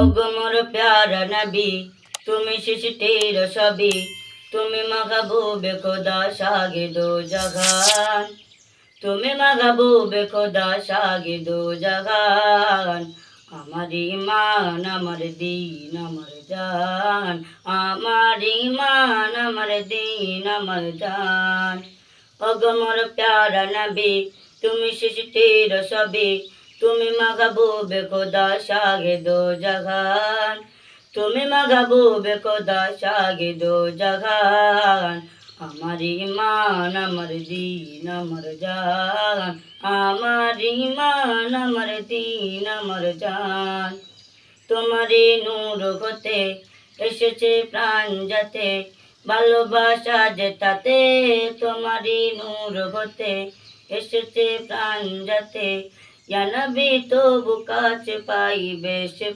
ওগো মোর প্যারা নবী, তুমি সৃষ্টির সবই, তুমি মাহবুবে খোদা শাহিদো জাহান, তুমি মাহবুবে খোদা শাহিদো জাহান। আমার ইমান আমার দিন আমার জান, আমার ইমান আমার দিন আমার জান। ওগো মোর প্যারা নবী, তুমি সৃষ্টির সবই, তুমি মাহবুবে খোদা শাহিদো জাহান, তুমি মাহবুবে খোদা শাহিদো জাহান। আমার ইমান আমার দিন আমার জান, আমার ইমান আমার দিন আমার জান। তোমারই নূর হতে এসেছে প্রাণ যাতে, ভালোবাসা যেতাতে, তোমারই নূর হতে এসেছে প্রাণ যাতে, ইয়া নবী তবু কাছে পাইবে সে।